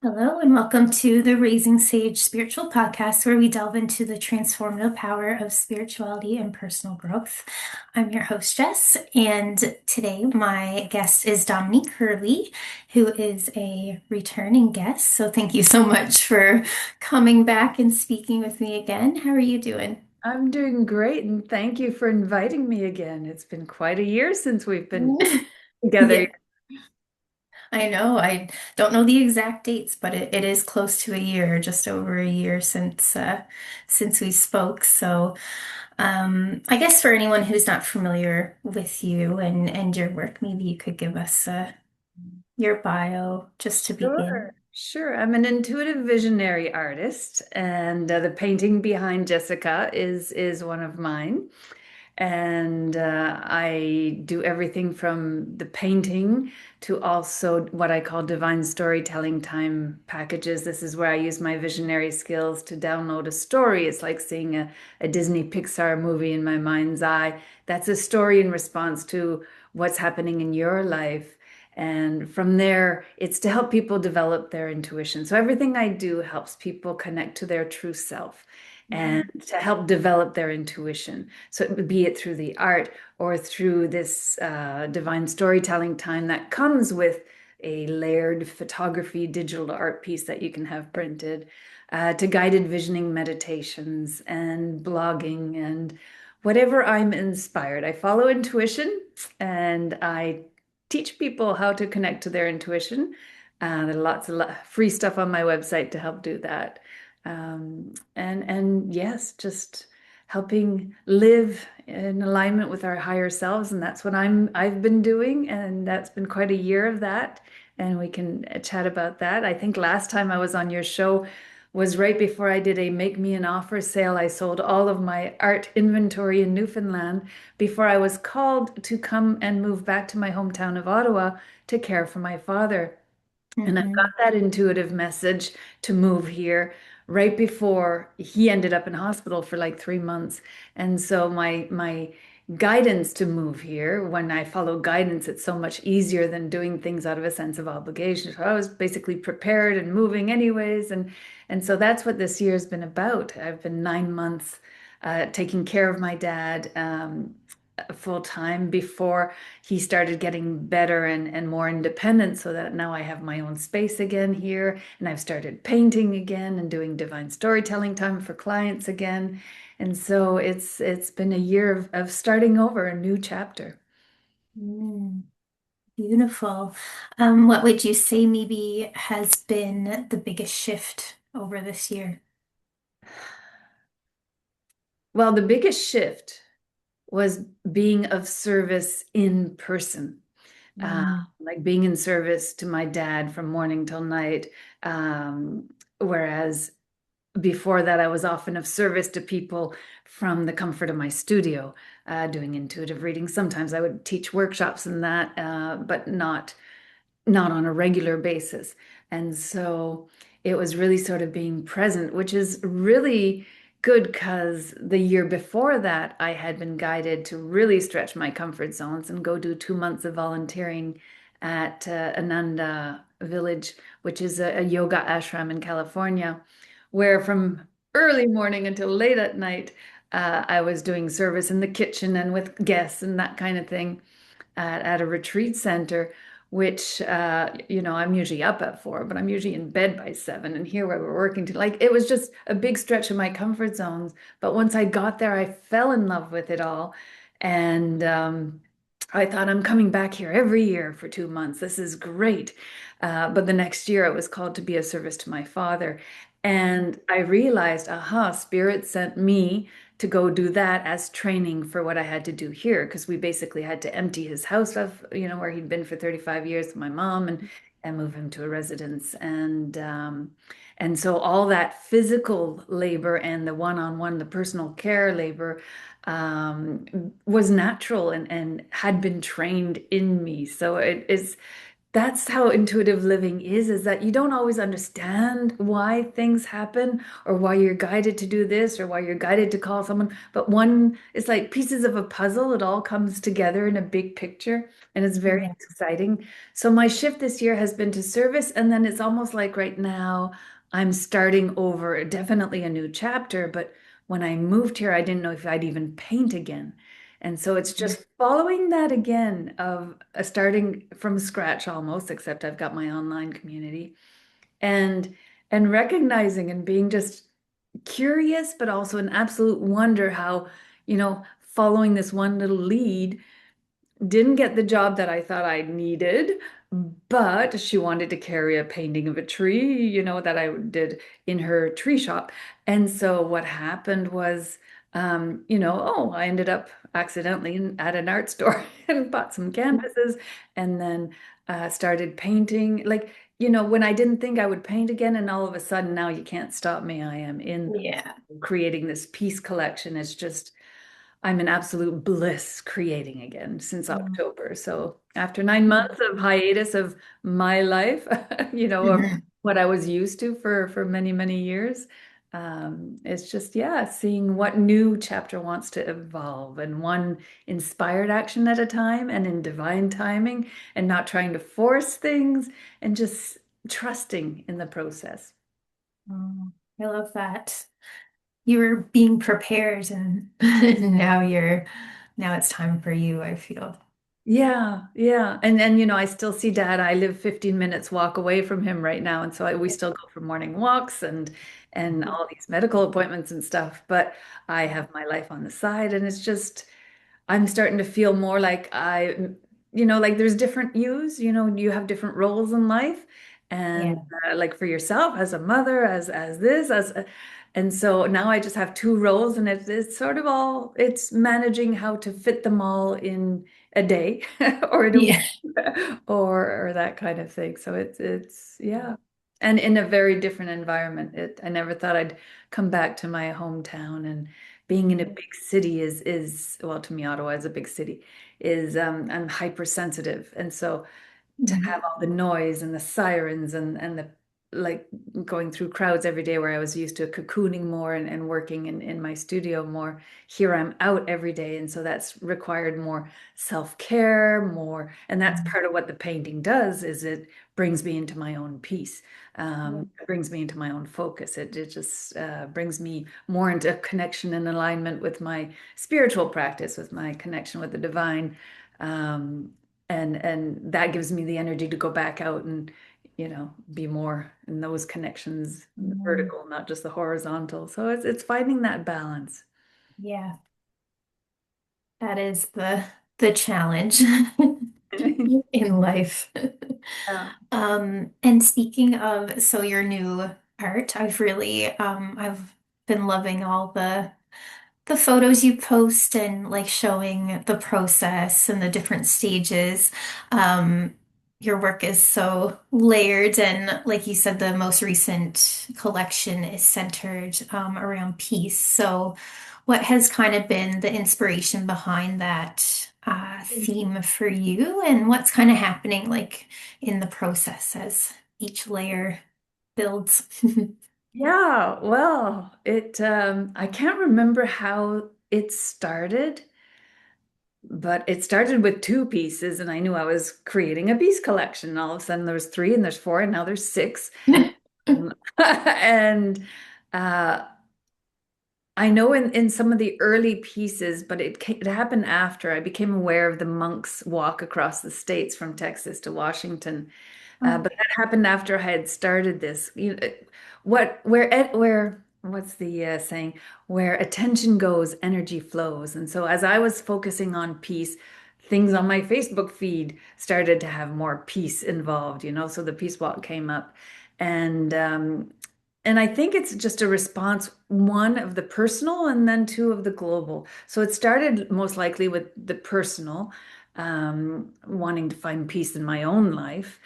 Hello, and welcome to the Raising Sage Spiritual Podcast, where we delve into the transformative power of spirituality and personal growth. I'm your host, Jess, and today my guest is Dominique Hurley, who is a returning guest. So thank you so much for coming back and speaking with me again. How are you doing? I'm doing great, and thank you for inviting me again. It's been quite a year since we've been together. Yeah, I know. I don't know the exact dates, but it is close to a year, just over a year since we spoke. So I guess for anyone who's not familiar with you and your work, maybe you could give us your bio just to begin. Sure, sure. I'm an intuitive visionary artist, and the painting behind Jessica is one of mine. And I do everything from the painting to also what I call divine storytelling time packages. This is where I use my visionary skills to download a story. It's like seeing a Disney Pixar movie in my mind's eye. That's a story in response to what's happening in your life. And from there, it's to help people develop their intuition. So everything I do helps people connect to their true self and Mm, to help develop their intuition. So it would be it through the art or through this divine storytelling time that comes with a layered photography digital art piece that you can have printed, to guided visioning meditations and blogging and whatever I'm inspired. I follow intuition and I teach people how to connect to their intuition. There's lots of free stuff on my website to help do that. And yes, just helping live in alignment with our higher selves, and that's what I've been doing, and that's been quite a year of that. And we can chat about that. I think last time I was on your show was right before I did a make me an offer sale. I sold all of my art inventory in Newfoundland before I was called to come and move back to my hometown of Ottawa to care for my father. And I got mhm, that intuitive message to move here right before he ended up in hospital for like 3 months. And so my guidance to move here, when I follow guidance, it's so much easier than doing things out of a sense of obligation. So I was basically prepared and moving anyways. And so that's what this year has been about. I've been 9 months taking care of my dad. Full time before he started getting better and more independent, so that now I have my own space again here, and I've started painting again and doing divine storytelling time for clients again. And so it's been a year of starting over a new chapter. mm. Beautiful. What would you say maybe has been the biggest shift over this year? Well, the biggest shift was being of service in person. uh, Mm, like being in service to my dad from morning till night. Whereas before that, I was often of service to people from the comfort of my studio, doing intuitive reading. Sometimes I would teach workshops and that, but not on a regular basis. And so it was really sort of being present, which is really good because the year before that, I had been guided to really stretch my comfort zones and go do 2 months of volunteering at Ananda Village, which is a yoga ashram in California, where from early morning until late at night, I was doing service in the kitchen and with guests and that kind of thing at a retreat center, which, I'm usually up at 4, but I'm usually in bed by 7. And here where we're working to, like, it was just a big stretch of my comfort zones. But once I got there, I fell in love with it all. And I thought, I'm coming back here every year for 2 months. This is great. But the next year, I was called to be a service to my father. And I realized, aha, Spirit sent me to go do that as training for what I had to do here, because we basically had to empty his house of, where he'd been for 35 years with my mom, and move him to a residence. And so all that physical labor and the one-on-one, the personal care labor, was natural and had been trained in me. So it is. that's how intuitive living is that you don't always understand why things happen or why you're guided to do this or why you're guided to call someone. But one, it's like pieces of a puzzle. It all comes together in a big picture and it's very Yeah. exciting. So my shift this year has been to service. And then it's almost like right now I'm starting over, definitely a new chapter. But when I moved here, I didn't know if I'd even paint again. And so it's just following that again of starting from scratch almost, except I've got my online community and recognizing and being just curious, but also an absolute wonder how, following this one little lead didn't get the job that I thought I needed, but she wanted to carry a painting of a tree, that I did in her tree shop. And so what happened was, I ended up accidentally at an art store and bought some canvases and then started painting. Like, when I didn't think I would paint again, and all of a sudden now you can't stop me. I am in Yeah. creating this piece collection. It's just I'm in absolute bliss creating again since Mm. October. So after 9 months of hiatus of my life, of Mhm. what I was used to for many, many years, it's just, yeah, seeing what new chapter wants to evolve and one inspired action at a time and in divine timing and not trying to force things and just trusting in the process. Oh, I love that. You were being prepared and now it's time for you, I feel. Yeah, yeah. And I still see dad. I live 15 minutes walk away from him right now. And so we still go for morning walks and all these medical appointments and stuff. But I have my life on the side and it's just I'm starting to feel more like like there's different yous, you have different roles in life. And Yeah. like for yourself as a mother, as this, and so now I just have two roles and it's sort of it's managing how to fit them all in a day or in a week Yeah. or that kind of thing. So it's yeah. And in a very different environment. I never thought I'd come back to my hometown and being in a big city is well, to me Ottawa is a big city, is I'm hypersensitive, and so to have Mhm. all the noise and the sirens and the like going through crowds every day where I was used to cocooning more and working in my studio more. Here I'm out every day, and so that's required more self-care, more, and that's part of what the painting does is it brings me into my own peace. It brings me into my own focus. It just brings me more into connection and alignment with my spiritual practice, with my connection with the divine. Um, and that gives me the energy to go back out and be more in those connections, the Mhm. vertical, not just the horizontal. So it's finding that balance. Yeah, that is the challenge in life. Yeah. And speaking of, so your new art, I've been loving all the photos you post and like showing the process and the different stages. Um, your work is so layered, and like you said, the most recent collection is centered around peace. So, what has kind of been the inspiration behind that theme for you, and what's kind of happening like in the process as each layer builds? Yeah, well, I can't remember how it started, but it started with two pieces, and I knew I was creating a piece collection. All of a sudden, there's three, and there's four, and now there's six. And uh, I know in some of the early pieces, but it happened after I became aware of the monks' walk across the states from Texas to Washington. But that happened after I had started this. What's the saying? Where attention goes, energy flows. And so as I was focusing on peace, things on my Facebook feed started to have more peace involved, So the peace walk came up, and I think it's just a response, one of the personal and then two of the global. So it started most likely with the personal, wanting to find peace in my own life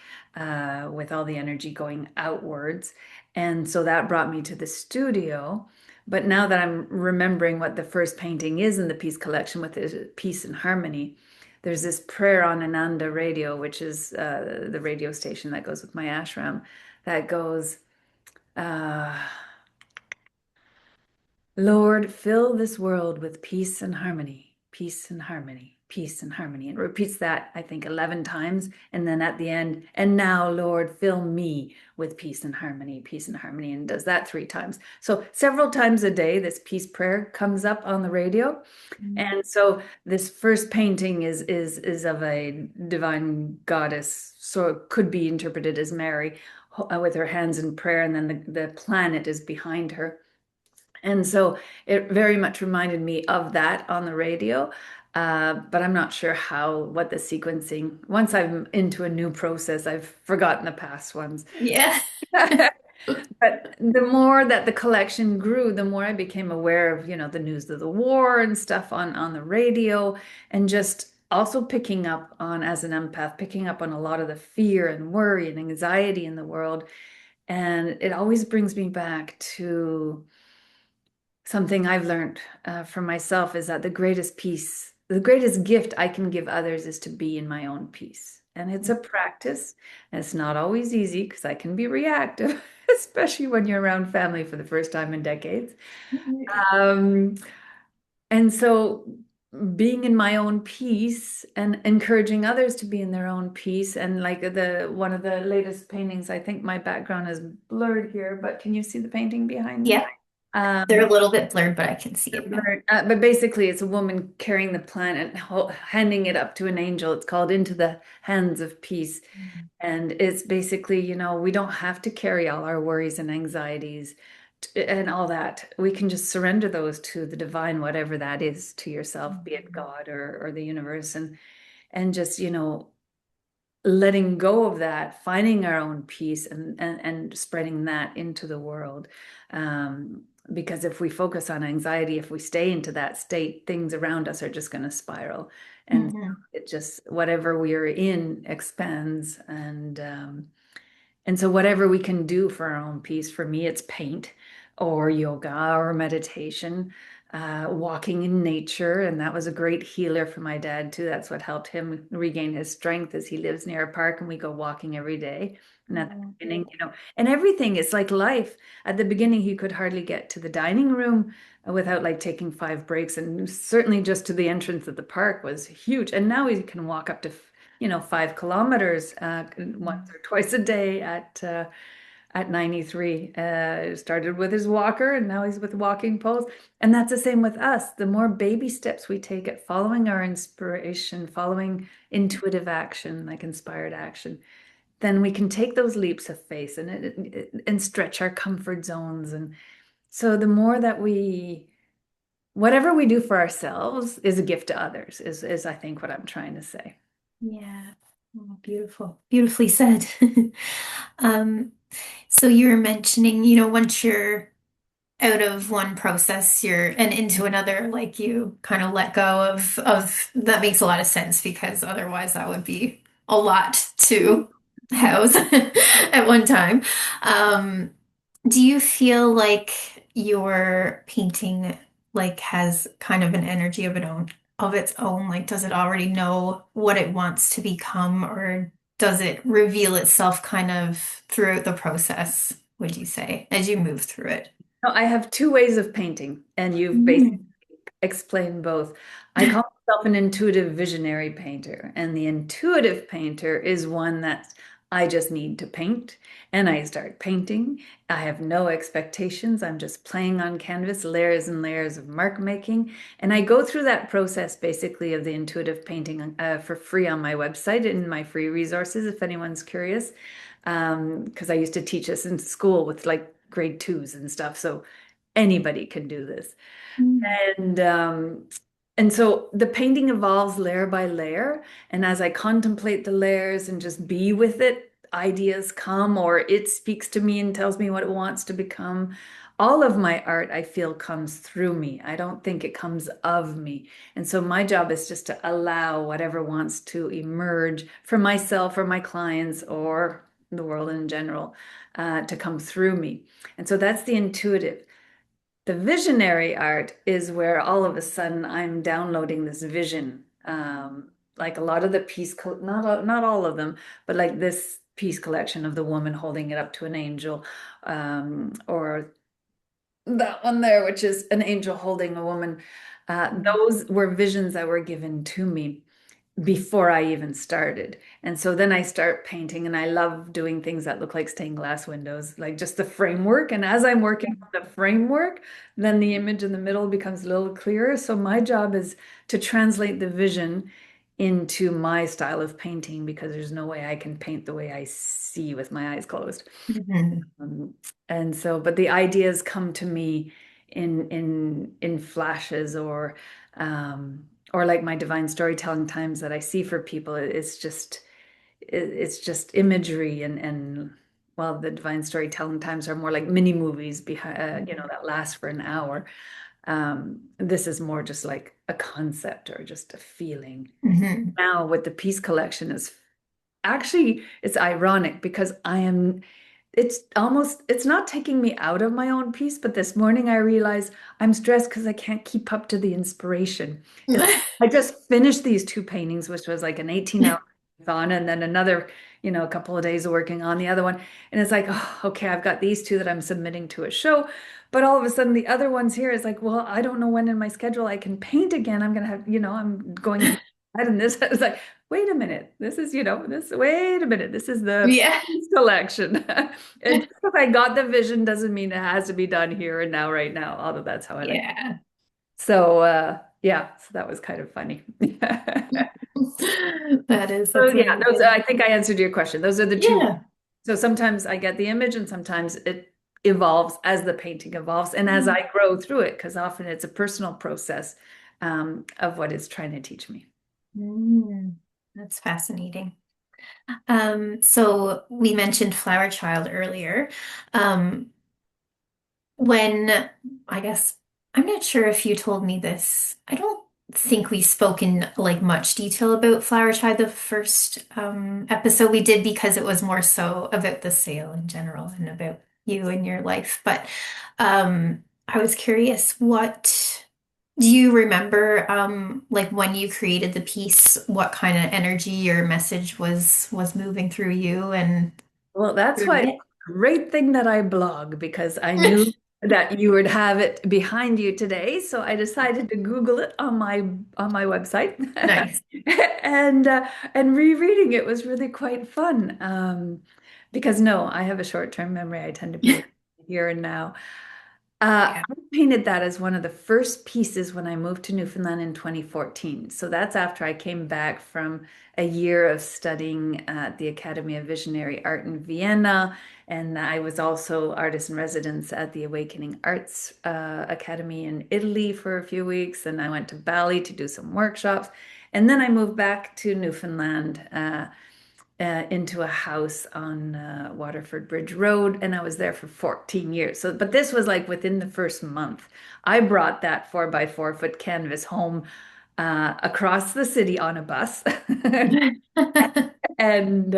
with all the energy going outwards. And so that brought me to the studio. But now that I'm remembering what the first painting is in the Peace collection with the Peace and Harmony, there's this prayer on Ananda radio, which is the radio station that goes with my ashram, that goes, uh, Lord, fill this world with peace and harmony, peace and harmony, peace and harmony. And it repeats that, I think, 11 times. And then at the end, and now, Lord, fill me with peace and harmony, peace and harmony, and does that 3 times. So several times a day, this peace prayer comes up on the radio. And so this first painting is of a divine goddess, so it could be interpreted as Mary with her hands in prayer, and then the planet is behind her. And so it very much reminded me of that on the radio. But I'm not sure what the sequencing, once I'm into a new process, I've forgotten the past ones. Yeah. But the more that the collection grew, the more I became aware of, the news of the war and stuff on the radio, and just also picking up on, as an empath, picking up on a lot of the fear and worry and anxiety in the world. And it always brings me back to something I've learned for myself, is that the greatest peace, the greatest gift I can give others is to be in my own peace. And it's a practice, and it's not always easy because I can be reactive, especially when you're around family for the first time in decades. Um, and so being in my own peace and encouraging others to be in their own peace. And like the one of the latest paintings, I think my background is blurred here, but can you see the painting behind me? Yeah. They're Um, a little bit blurred, but I can see it now. but basically, it's a woman carrying the plant and handing it up to an angel. It's called Into the Hands of Peace. And it's basically, we don't have to carry all our worries and anxieties and all that. We can just surrender those to the divine, whatever that is to yourself, be it God or the universe, and just, letting go of that, finding our own peace and spreading that into the world. Because if we focus on anxiety, if we stay into that state, things around us are just going to spiral. And Mhm. it just, whatever we are in expands. And so whatever we can do for our own peace, for me, it's paint or yoga or meditation, walking in nature. And that was a great healer for my dad too. That's what helped him regain his strength, as he lives near a park and we go walking every day. And at the beginning, and everything is like life. At the beginning, he could hardly get to the dining room without like taking 5 breaks. And certainly just to the entrance of the park was huge. And now he can walk up to 5 kilometers once or twice a day at 93. Started with his walker and now he's with walking poles. And that's the same with us. The more baby steps we take at following our inspiration, following intuitive action, like inspired action, then we can take those leaps of faith and stretch our comfort zones. And so the more that whatever we do for ourselves is a gift to others, is I think what I'm trying to say. Yeah. Oh, beautiful. Beautifully said. Um, so you were mentioning, once you're out of one process, you're and into another, like you kind of let go of that makes a lot of sense because otherwise that would be a lot to house at one time. Um, do you feel like your painting has kind of an energy of its own? Like, does it already know what it wants to become, or does it reveal itself kind of throughout the process, would you say, as you move through it? No, I have 2 ways of painting, and you've basically Mm. explained both. I call myself an intuitive visionary painter, and the intuitive painter is one that I just need to paint, and I start painting. I have no expectations. I'm just playing on canvas, layers and layers of mark making, and I go through that process basically of the intuitive painting for free on my website in my free resources, if anyone's curious. Because I used to teach this in school with like grade 2s and stuff, so anybody can do this. Mm. And um, and so the painting evolves layer by layer. And as I contemplate the layers and just be with it, ideas come, or it speaks to me and tells me what it wants to become. All of my art, I feel, comes through me. I don't think it comes of me. And so my job is just to allow whatever wants to emerge for myself or my clients or the world in general to come through me. And so that's the intuitive. The visionary art is where all of a sudden I'm downloading this vision. like a lot of the not all of them, but like this piece collection of the woman holding it up to an angel, or that one there, which is an angel holding a woman. Those were visions that were given to me before I even started. And so then I start painting, and I love doing things that look like stained glass windows, like just the framework. And as I'm working on the framework, then the image in the middle becomes a little clearer. So my job is to translate the vision into my style of painting, because there's no way I can paint the way I see with my eyes closed. Mhm. Um, and so, but the ideas come to me in flashes, or like my divine storytelling times that I see for people. It's just imagery, and well, the divine storytelling times are more like mini movies behind, that last for an hour. This is more just like a concept or just a feeling. Mhm. Now with the piece collection is actually, it's ironic because it's not taking me out of my own piece, but this morning I realized I'm stressed because I can't keep up to the inspiration. It's I just finished these two paintings, which was like an 18-hour marathon, and then another, a couple of days of working on the other one. And it's like, oh, okay, I've got these two that I'm submitting to a show. But all of a sudden the other ones here is like, well, I don't know when in my schedule I can paint again. I'm gonna have, I'm going into and this. I was like, wait a minute, this is, wait a minute, this is the Yeah. selection. And just because I got the vision doesn't mean it has to be done here and now, right now, although that's how I like. Yeah. So, yeah, so that was kind of funny. So, That's yeah, those, amazing. I think I answered your question. Those are the two. Yeah. So sometimes I get the image, and sometimes it evolves as the painting evolves and as I grow through it, because often it's a personal process, of what it's trying to teach me. Mm, that's fascinating. So we mentioned Flower Child earlier. Um, when I guess I'm not sure if you told me this. I don't think we spoke in like much detail about Flower Child the first episode we did, because it was more so about the sale in general and about you and your life. But I was curious, what do you remember like when you created the piece, what kind of energy or message was moving through you and Well, that's through why it's it? a great thing that I blog, because I knew that you would have it behind you today. So I decided to Google it on my website. Nice. And rereading it was really quite fun. Because no, I have a short-term memory. I tend to be here and now. Yeah. I painted that as one of the first pieces when I moved to Newfoundland in 2014. So that's after I came back from a year of studying at the Academy of Visionary Art in Vienna. And I was also artist in residence at the Awakening Arts Academy in Italy for a few weeks. And I went to Bali to do some workshops. And then I moved back to Newfoundland, into a house on Waterford Bridge Road, and I was there for 14 years. So, but this was like within the first month. I brought that 4 by 4 foot canvas home, across the city on a bus, and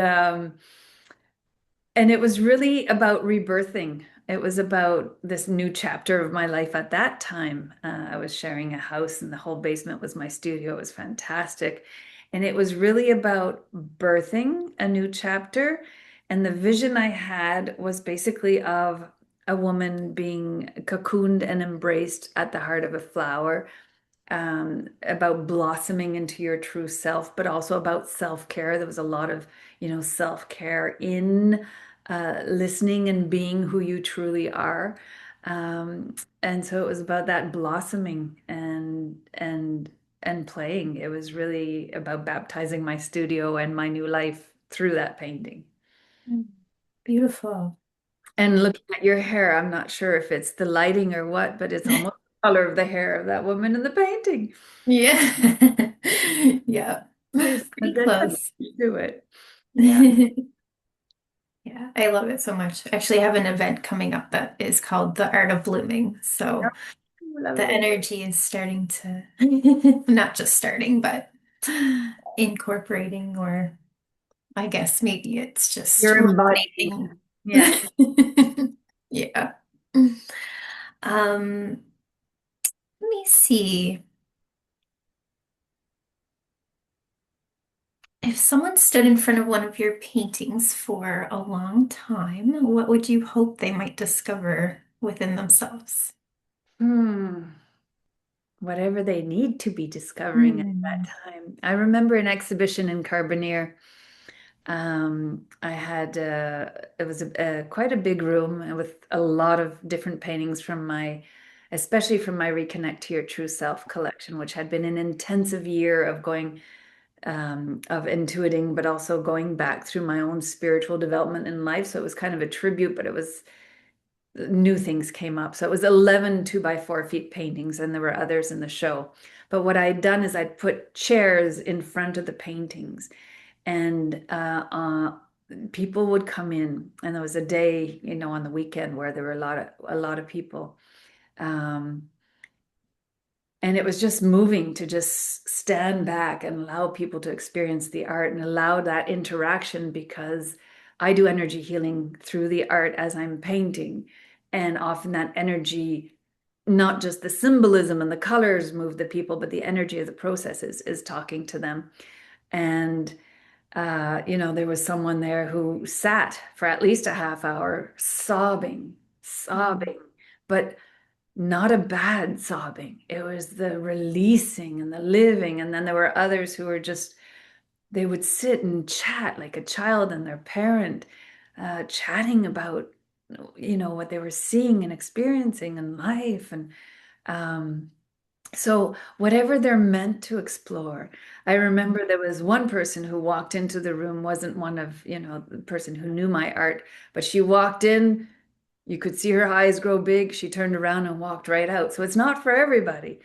and it was really about rebirthing. It was about this new chapter of my life at that time. I was sharing a house, and the whole basement was my studio. It was fantastic. And it was really about birthing a new chapter. And the vision I had was basically of a woman being cocooned and embraced at the heart of a flower, about blossoming into your true self, but also about self-care. There was a lot of, self-care in listening and being who you truly are. And so it was about that blossoming and playing. It was really about baptizing my studio and my new life through that painting. Beautiful. And looking at your hair, I'm not sure if it's the lighting or what, but it's almost the color of the hair of that woman in the painting. Yeah. Yeah. There's a Pretty difference close. to it. Yeah. Yeah, I love it so much. I actually have an event coming up that is called The Art of Blooming. So the Lovely. energy is starting to, not just starting, but incorporating, or I guess maybe it's just You're embodying. resonating. Yeah. Yeah. Um, Let me see. If someone stood in front of one of your paintings for a long time, what would you hope they might discover within themselves? Hmm. Whatever they need to be discovering at that Mm. time. I remember an exhibition in Carbonear. I had it was quite a big room with a lot of different paintings from especially from my Reconnect to Your True Self collection, which had been an intensive year of going of intuiting, but also going back through my own spiritual development in life. So it was kind of a tribute, but it was new things came up. So it was 11 2 by 4 feet paintings, and there were others in the show. But what I'd done is I'd put chairs in front of the paintings, and people would come in, and there was a day, on the weekend where there were a lot of people. Um, and it was just moving to just stand back and allow people to experience the art and allow that interaction because I do energy healing through the art as I'm painting. And often that energy, not just the symbolism and the colors move the people, but the energy of the process is talking to them. And there was someone there who sat for at least a half hour sobbing, Mm. sobbing, but not a bad sobbing. It was the releasing and the living. And then there were others who were just, they would sit and chat like a child and their parent, chatting about, what they were seeing and experiencing in life. And um, so whatever they're meant to explore. I remember there was one person who walked into the room, wasn't one of, the person who knew my art, but she walked in, you could see her eyes grow big. She turned around and walked right out. So it's not for everybody.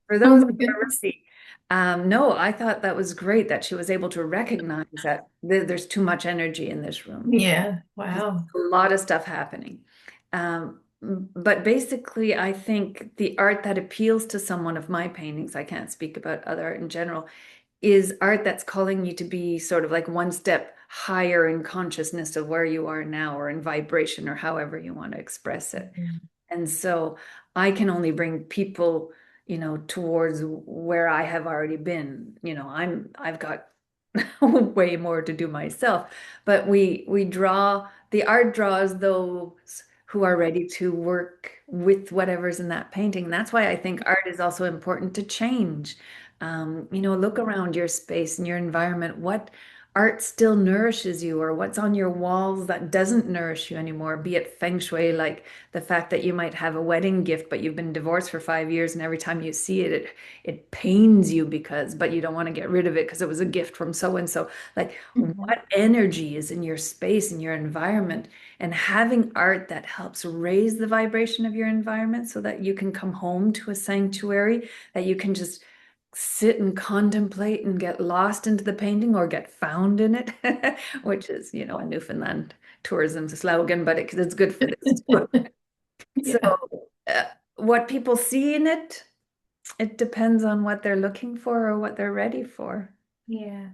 For Oh those my who are goodness. ready. No, I thought that was great that she was able to recognize that there's too much energy in this room. Yeah. There's Wow. a lot of stuff happening. But basically, I think the art that appeals to someone of my paintings, I can't speak about other art in general, is art that's calling you to be sort of like one step higher in consciousness of where you are now or in vibration or however you want to express it. Mhm. And so I can only bring people, towards where I have already been. I've got way more to do myself, but the art draws those who are ready to work with whatever's in that painting. And that's why I think art is also important to change. Look around your space and your environment. What art still nourishes you, or what's on your walls that doesn't nourish you anymore, be it feng shui, like the fact that you might have a wedding gift, but you've been divorced for 5 years, and every time you see it, it pains you but you don't want to get rid of it because it was a gift from so and so. Like, Mhm. what energy is in your space, in your environment, and having art that helps raise the vibration of your environment so that you can come home to a sanctuary, that you can just sit and contemplate and get lost into the painting or get found in it, which is, a Newfoundland tourism slogan, but it's good for this too. So, Yeah. uh, what people see in it, it depends on what they're looking for or what they're ready for. Yeah.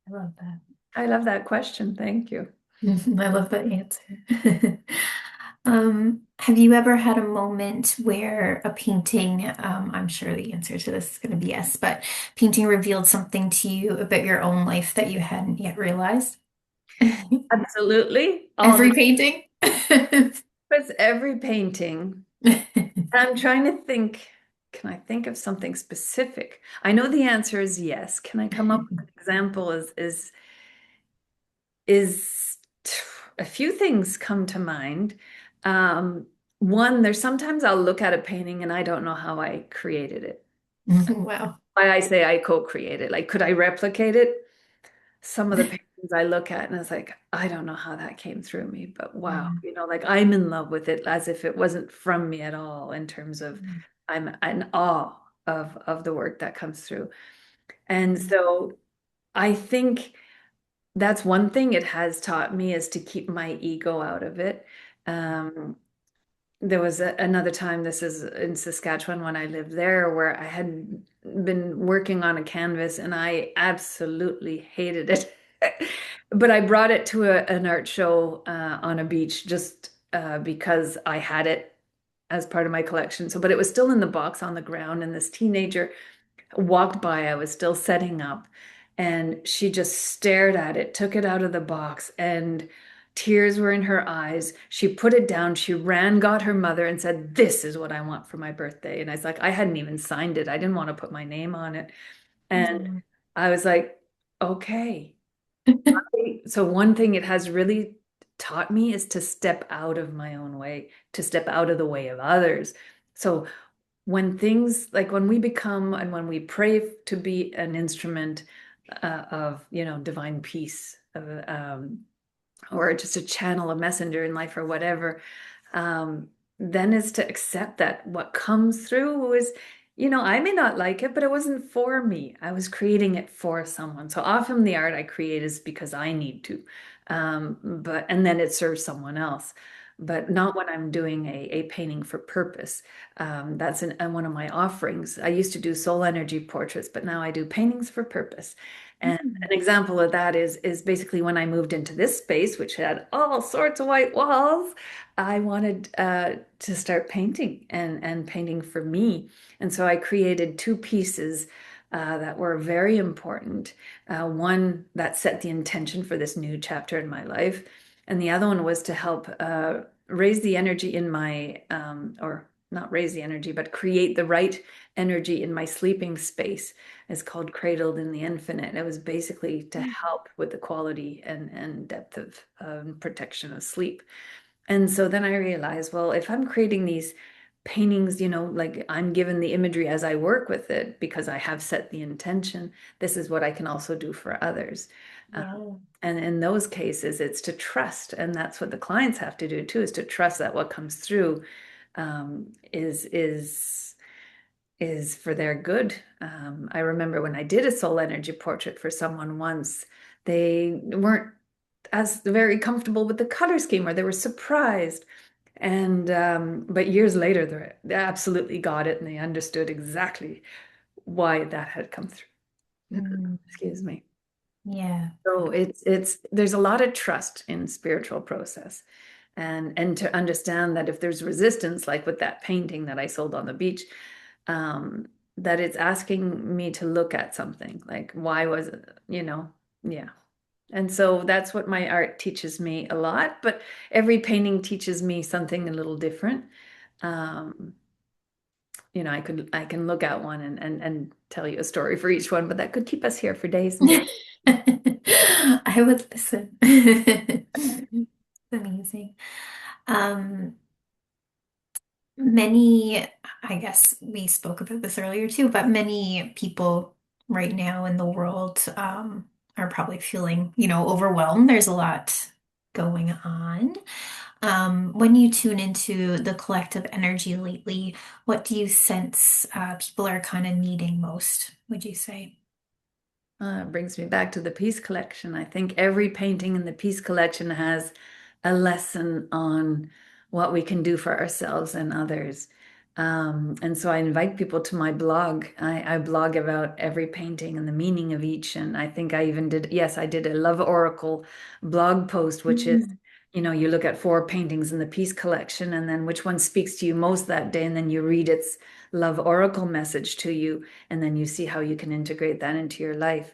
I love that. I love that question. Thank you. I love that answer. Have you ever had a moment where a painting, I'm sure the answer to this is going to be yes, but painting revealed something to you about your own life that you hadn't yet realized? Absolutely. All the Every painting? With every painting. I'm trying to think, can I think of something specific? I know the answer is yes. Can I come up with an example? Is a few things come to mind. Um, One, there's sometimes I'll look at a painting and I don't know how I created it. Wow. Why I say I co-created. Like, could I replicate it? Some of the paintings I look at and it's like, I don't know how that came through me, but wow, Yeah. like I'm in love with it as if it wasn't from me at all in terms of I'm in awe of the work that comes through. And so I think that's one thing it has taught me is to keep my ego out of it. Um, there was another time, this is in Saskatchewan when I lived there, where I had been working on a canvas and I absolutely hated it. But I brought it to an art show on a beach just because I had it as part of my collection. So, but it was still in the box on the ground, and this teenager walked by. I was still setting up, And she just stared at it, took it out of the box, and tears were in her eyes. She put it down. She ran, got her mother, and said, "This is what I want for my birthday." And I was like, I hadn't even signed it. I didn't want to put my name on it. And Mm. I was like, okay. So one thing it has really taught me is to step out of my own way, to step out of the way of others. So when things like when we become and when we pray to be an instrument of, divine peace, or just a channel, a messenger in life or whatever, um, then is to accept that what comes through is, I may not like it, but it wasn't for me. I was creating it for someone. So often the art I create is because I need to, and then it serves someone else. But not when I'm doing a painting for purpose. That's one of my offerings. I used to do soul energy portraits, but now I do paintings for purpose. And Mm. an example of that is basically when I moved into this space, which had all sorts of white walls. I wanted to start painting and painting for me. And so I created two pieces that were very important. One that set the intention for this new chapter in my life, and the other one was to help raise the energy in or not raise the energy, but create the right energy in my sleeping space. It's called Cradled in the Infinite. It was basically to help with the quality and depth of protection of sleep. And so then I realized, well, if I'm creating these paintings, like I'm given the imagery as I work with it because I have set the intention, this is what I can also do for others. Um, Yeah. and in those cases, it's to trust, and that's what the clients have to do too, is to trust that what comes through is for their good. I remember when I did a soul energy portrait for someone once, they weren't as very comfortable with the color scheme, or they were surprised. And but years later, they absolutely got it, and they understood exactly why that had come through. Mm. Excuse me. Yeah. So it's there's a lot of trust in spiritual process, and to understand that if there's resistance, like with that painting that I sold on the beach, that it's asking me to look at something like why was it, yeah. And so that's what my art teaches me a lot, but every painting teaches me something a little different. Um, I can look at one and tell you a story for each one, but that could keep us here for days and days. I would listen. It's amazing. Um, Many, I guess we spoke about this earlier too, but many people right now in the world are probably feeling, overwhelmed. There's a lot going on. When you tune into the collective energy lately, what do you sense people are kind of needing most, would you say? It brings me back to the Peace Collection. I think every painting in the Peace Collection has a lesson on what we can do for ourselves and others. And so I invite people to my blog. I blog about every painting and the meaning of each. And I think I even did, yes, I did a Love Oracle blog post, which is, Mm. you look at four paintings in the Peace Collection and then which one speaks to you most that day. And then you read its Love Oracle message to you, and then you see how you can integrate that into your life.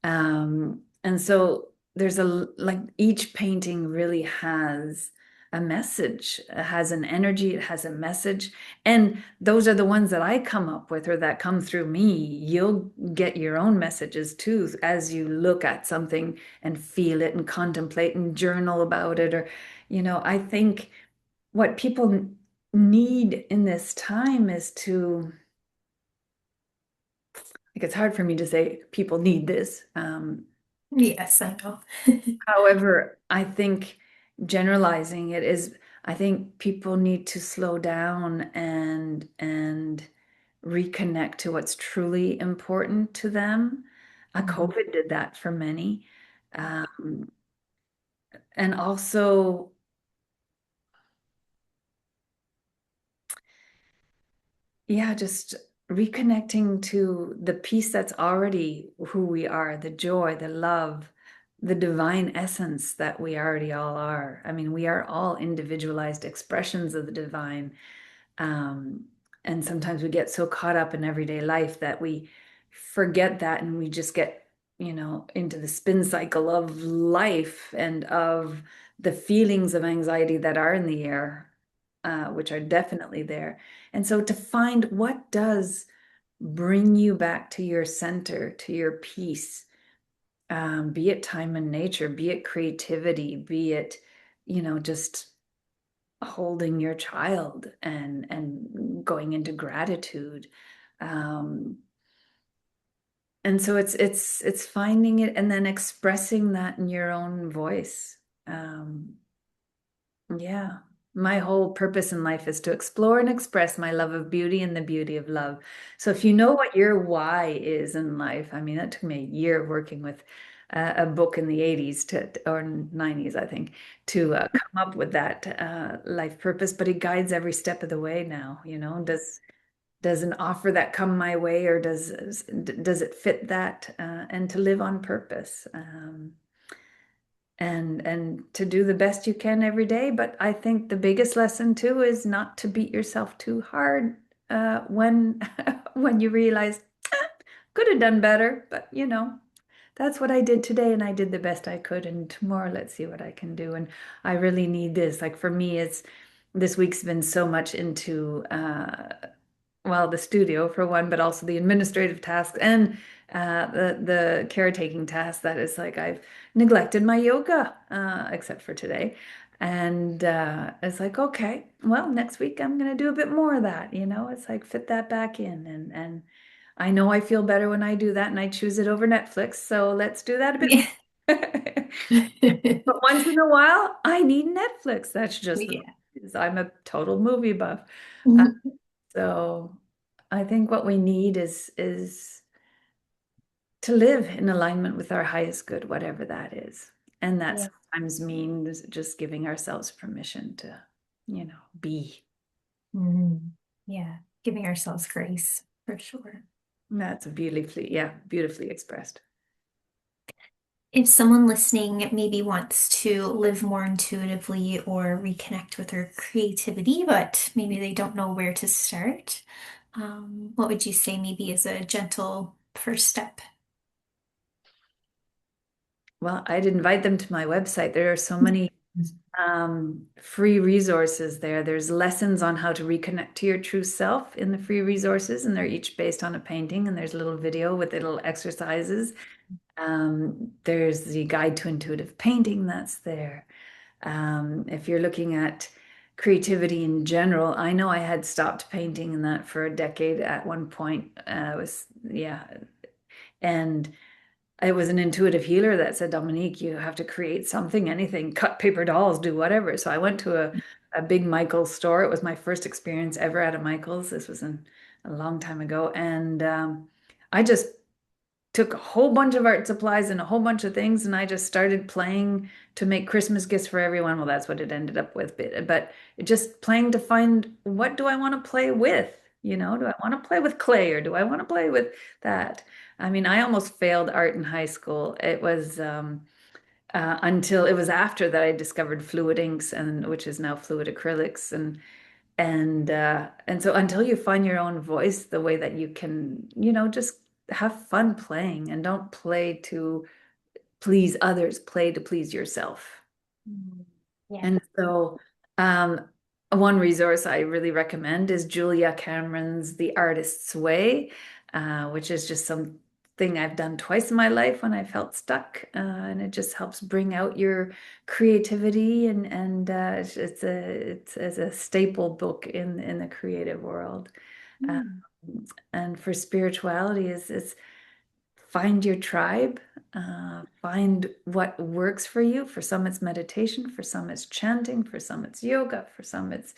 And so there's like each painting really has a message, it has an energy, it has a message. And those are the ones that I come up with or that come through me. You'll get your own messages too as you look at something and feel it and contemplate and journal about it. Or, I think what people need in this time is to, like, it's hard for me to say people need this. Yes, I know. However, I think generalizing it is, I think people need to slow down and reconnect to what's truly important to them. Mhm. COVID did that for many. Um, and also, yeah, just reconnecting to the peace that's already who we are, the joy, the love, the divine essence that we already all are. I mean, we are all individualized expressions of the divine. Um, and sometimes we get so caught up in everyday life that we forget that and we just get into the spin cycle of life and of the feelings of anxiety that are in the air, which are definitely there. And so to find what does bring you back to your center, to your peace, be it time and nature, be it creativity, be it, just holding your child and going into gratitude. Um, and so it's finding it and then expressing that in your own voice. Um, yeah. My whole purpose in life is to explore and express my love of beauty and the beauty of love. So if you know what your why is in life, I mean, that took me a year working with a book in the 80s or 90s, I think, to come up with that life purpose, but it guides every step of the way now, does an offer that come my way or does it fit that and to live on purpose. And to do the best you can every day. But I think the biggest lesson too is not to beat yourself too hard when when you realize could have done better, but that's what I did today and I did the best I could and tomorrow let's see what I can do. And I really need this. Like for me, it's this week's been so much into well, the studio for one, but also the administrative tasks and the caretaking tasks. That is like I've neglected my yoga, except for today. And it's like, okay, well, next week I'm gonna do a bit more of that, It's like fit that back in and I know I feel better when I do that and I choose it over Netflix. So let's do that a bit Yeah. more. But once in a while, I need Netflix. That's just the way Yeah. it is. I'm a total movie buff. Uh, Mhm. so I think what we need is to live in alignment with our highest good, whatever that is. And that Yeah. sometimes means just giving ourselves permission to, be. Mhm. Yeah. Giving ourselves grace for sure. That's beautifully, yeah, beautifully expressed. If someone listening maybe wants to live more intuitively or reconnect with their creativity, but maybe they don't know where to start, what would you say maybe is a gentle first step? Well, I'd invite them to my website. There are so many free resources there. There's lessons on how to reconnect to your true self in the free resources, and they're each based on a painting, and there's a little video with little exercises. There's the guide to intuitive painting that's there. If you're looking at creativity in general, I know I had stopped painting and that for a decade at one point. Yeah. And it was an intuitive healer that said, Dominique, you have to create something, anything, cut paper dolls, do whatever. So I went to a big Michael's store. It was my first experience ever at a Michael's. This was a long time ago. And I just took a whole bunch of art supplies and a whole bunch of things, and I just started playing to make Christmas gifts for everyone. Well, that's what it ended up with, but just playing to find what do I want to play with? Do I want to play with clay or do I want to play with that? I mean, I almost failed art in high school. It was until it was after that I discovered fluid inks and which is now fluid acrylics and so until you find your own voice, the way that you can, just have fun playing and don't play to please others, play to please yourself. Mm. Yeah. And so, one resource I really recommend is Julia Cameron's The Artist's Way, which is just something I've done twice in my life when I felt stuck, and it just helps bring out your creativity and it's a staple book in the creative world. Um, Mm. and for spirituality is find your tribe, find what works for you. For some, it's meditation. For some, it's chanting. For some, it's yoga. For some, it's,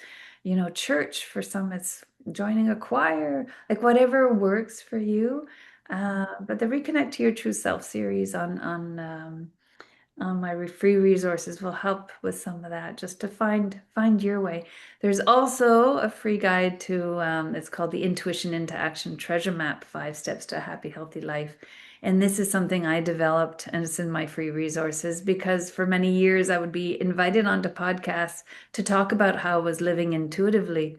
church. For some, it's joining a choir, like whatever works for you. But the Reconnect to Your True Self series on my free resources will help with some of that, just to find your way. There's also a free guide to it's called the Intuition into Action Treasure Map: 5 Steps to a Happy, Healthy Life. And this is something I developed, and it's in my free resources because for many years I would be invited onto podcasts to talk about how I was living intuitively.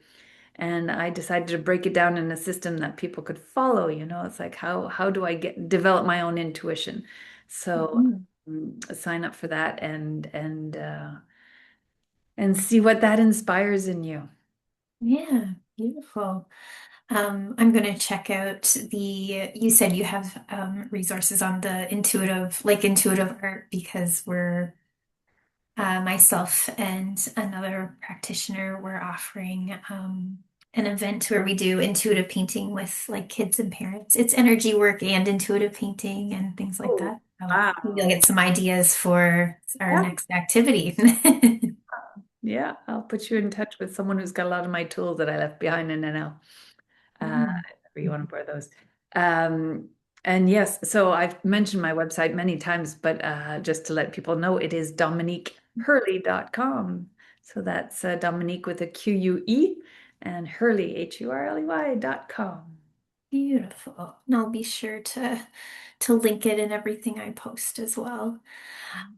And I decided to break it down in a system that people could follow, It's like how do I get develop my own intuition? So Mhm. sign up for that and see what that inspires in you. Yeah, beautiful. I'm going to check out you said you have resources on the intuitive art because myself and another practitioner, we're offering an event where we do intuitive painting with like kids and parents. It's energy work and intuitive painting and things like Oh, that. So maybe I'll wow. get some ideas for our Yeah. next activity. Yeah, I'll put you in touch with someone who's got a lot of my tools that I left behind in NL. Mm. If you want to borrow those. Um, and yes, so I've mentioned my website many times, but just to let people know, it is dominiquehurley.com. So that's Dominique with a Q-U-E and Hurley, Hurley.com. Beautiful. And I'll be sure to link it in everything I post as well.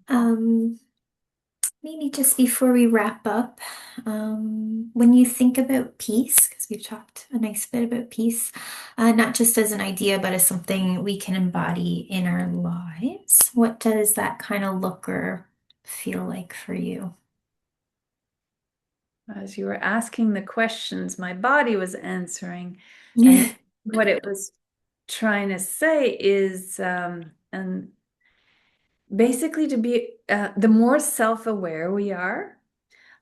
Um, Maybe just before we wrap up, when you think about peace, because we've talked a nice bit about peace, not just as an idea, but as something we can embody in our lives, what does that kind of look or feel like for you? As you were asking the questions, my body was answering. And Yeah. what it was trying to say is, and basically to be, the more self-aware we are,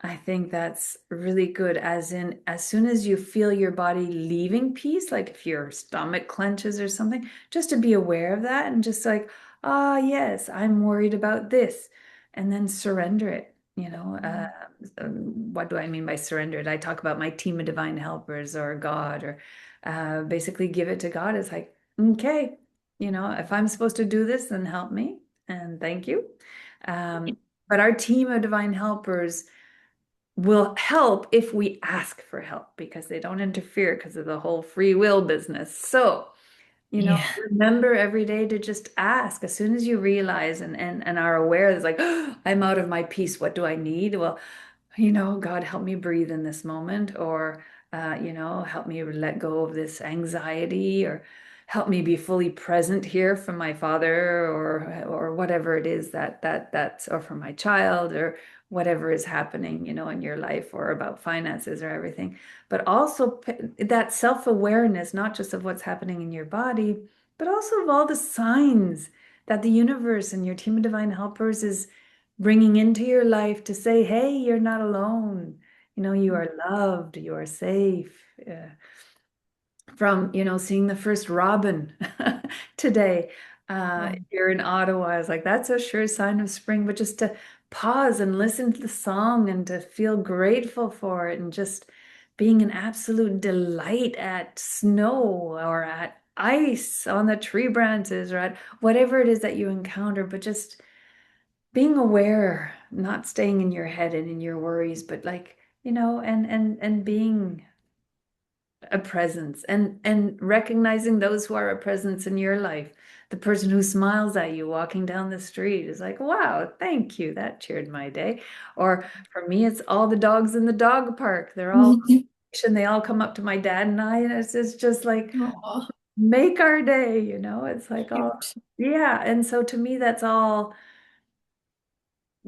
I think that's really good, as in, as soon as you feel your body leaving peace, like if your stomach clenches or something, just to be aware of that and just like, ah, yes, I'm worried about this, and then surrender it. What do I mean by surrender it? I talk about my team of divine helpers or God, or basically give it to God. It's like, okay, if I'm supposed to do this, then help me and thank you. Um, but our team of divine helpers will help if we ask for help because they don't interfere because of the whole free will business. So, Yeah. remember every day to just ask as soon as you realize and are aware, it's like, oh, I'm out of my peace. What do I need? Well, God, help me breathe in this moment, or, help me let go of this anxiety, or help me be fully present here for my father, or whatever it is that's, or for my child, or whatever is happening, in your life, or about finances or everything. But also that self-awareness, not just of what's happening in your body, but also of all the signs that the universe and your team of divine helpers is bringing into your life to say, hey, you're not alone. You are loved, you are safe. From, seeing the first robin today. If Wow. you're in Ottawa, I was like, that's a sure sign of spring, but just to pause and listen to the song and to feel grateful for it and just being an absolute delight at snow or at ice on the tree branches or at whatever it is that you encounter, but just being aware, not staying in your head and in your worries, but like, and being a presence and recognizing those who are a presence in your life. The person who smiles at you walking down the street is like, wow, thank you. That cheered my day. Or for me, it's all the dogs in the dog park. They're all and they all come up to my dad and I, and it's just like Oh, make our day, It's like, oh, cute. yeah. And so to me, that's all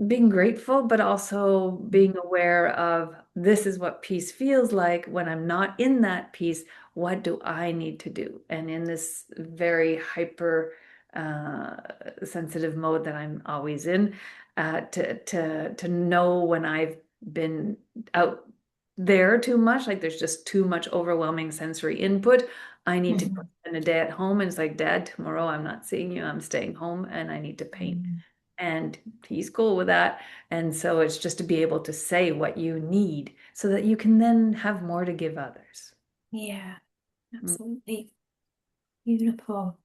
being grateful, but also being aware of this is what peace feels like when I'm not in that peace. What do I need to do? And in this very hyper uh, sensitive mode that I'm always in, to know when I've been out there too much, like there's just too much overwhelming sensory input. I need to Mhm. spend a day at home, and it's like, Dad, tomorrow I'm not seeing you. I'm staying home, and I need to paint. Mhm. And he's cool with that. And so it's just to be able to say what you need so that you can then have more to give others. Yeah, Mm. absolutely. Beautiful.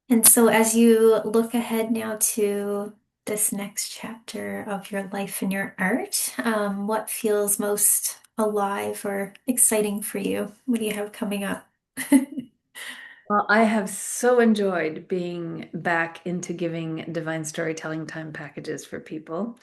And so, as you look ahead now to this next chapter of your life and your art, what feels most alive or exciting for you? What do you have coming up? Well, I have so enjoyed being back into giving divine storytelling time packages for people.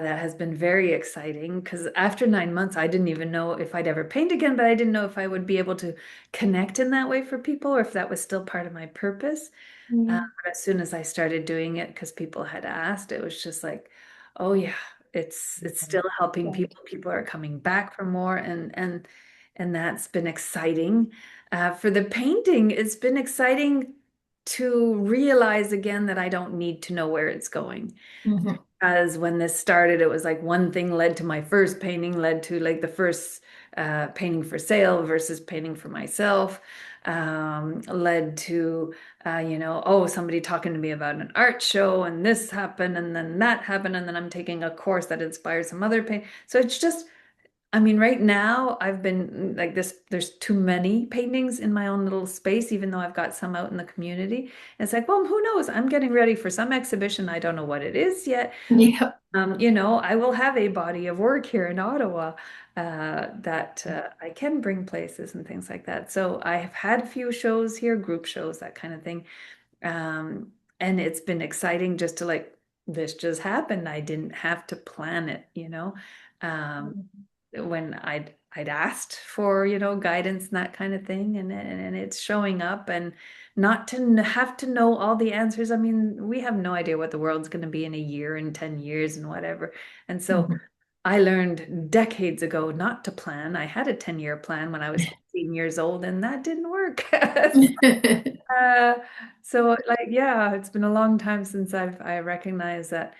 That has been very exciting because after 9 months, I didn't even know if I'd ever paint again, but I didn't know if I would be able to connect in that way for people or if that was still part of my purpose. Yeah. But as soon as I started doing it, because people had asked, it was just like, oh yeah, it's still helping people. People are coming back for more, and that's been exciting. For the painting, it's been exciting to realize again that I don't need to know where it's going. Mhm. As when this started, it was like one thing led to my first painting, led to like the first painting for sale versus painting for myself, led to, oh, somebody talking to me about an art show, and this happened, and then that happened, and then I'm taking a course that inspires some other paint. So it's just, I mean, right now I've been like this, there's too many paintings in my own little space, even though I've got some out in the community. And it's like, well, who knows? I'm getting ready for some exhibition. I don't know what it is yet. Yeah. I will have a body of work here in Ottawa that I can bring places and things like that. So I have had a few shows here, group shows, that kind of thing. And it's been exciting just to like, this just happened. I didn't have to plan it. Um, when I'd asked for, guidance and that kind of thing, and it's showing up, and not to have to know all the answers. I mean, we have no idea what the world's going to be in a year and 10 years and whatever. And so Mhm. I learned decades ago not to plan. I had a 10-year plan when I was 15 years old, and that didn't work. Uh, so like, yeah, it's been a long time since I recognized that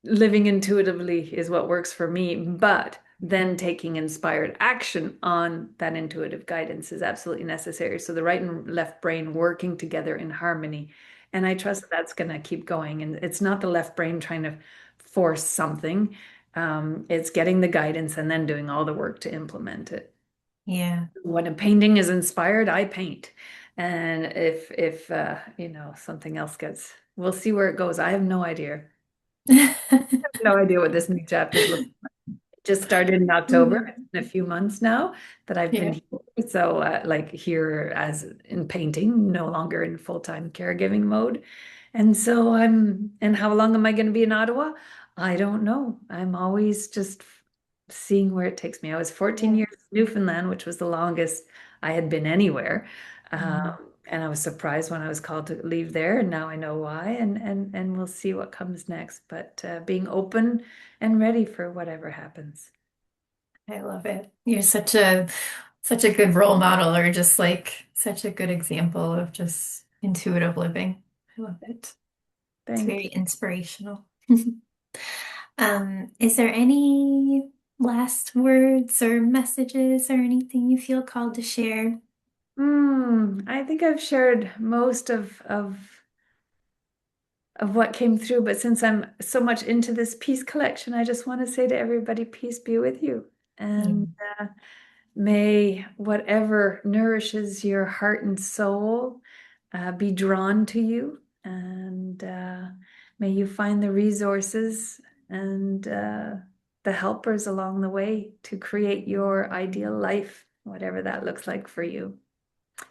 living intuitively is what works for me, but then taking inspired action on that intuitive guidance is absolutely necessary. So the right and left brain working together in harmony. And I trust that that's going to keep going. And it's not the left brain trying to force something. It's getting the guidance and then doing all the work to implement it. Yeah. When a painting is inspired, I paint. And if something else gets, we'll see where it goes. I have no idea. No idea what this new chapter is looking. Just started in October. Mhm. It's been a few months now that I've been Yeah. here. So, like here as in painting, no longer in full-time caregiving mode. And so and how long am I going to be in Ottawa? I don't know. I'm always just seeing where it takes me. I was 14 Yeah. years in Newfoundland, which was the longest I had been anywhere. Mhm. And I was surprised when I was called to leave there, and now I know why, and we'll see what comes next. But being open and ready for whatever happens. I love it. You're such a good role model, or just like such a good example of just intuitive living. I love it. It's Thank very you. inspirational. Is there any last words or messages or anything you feel called to share? I think I've shared most of what came through, but since I'm so much into this peace collection, I just want to say to everybody, peace be with you. Yeah. And may whatever nourishes your heart and soul be drawn to you, and may you find the resources and the helpers along the way to create your ideal life, whatever that looks like for you.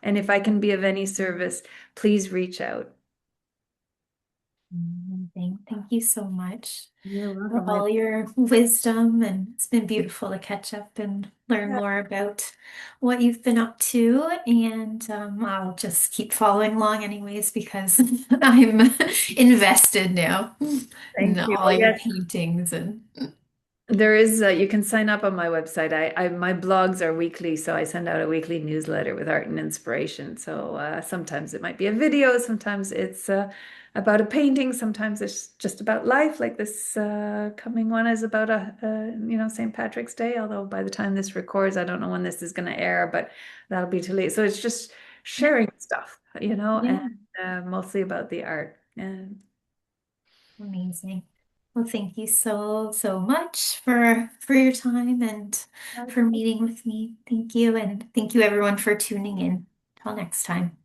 And if I can be of any service, please reach out. Thank you so much You're for welcome. all your wisdom, and it's been beautiful to catch up and learn Yeah, more about what you've been up to. And I'll just keep following along anyways because I'm invested now in thank you. all Oh, your yes. paintings and There is, you can sign up on my website. My blogs are weekly, so I send out a weekly newsletter with art and inspiration. So sometimes it might be a video, sometimes it's about a painting, sometimes it's just about life. Like this coming one is about St. Patrick's Day. Although by the time this records, I don't know when this is going to air, but that'll be too late. So it's just sharing stuff, and yeah, mostly about the art. And amazing. Well, thank you so much for your time and for meeting with me. Thank you, and thank you everyone for tuning in. Till next time.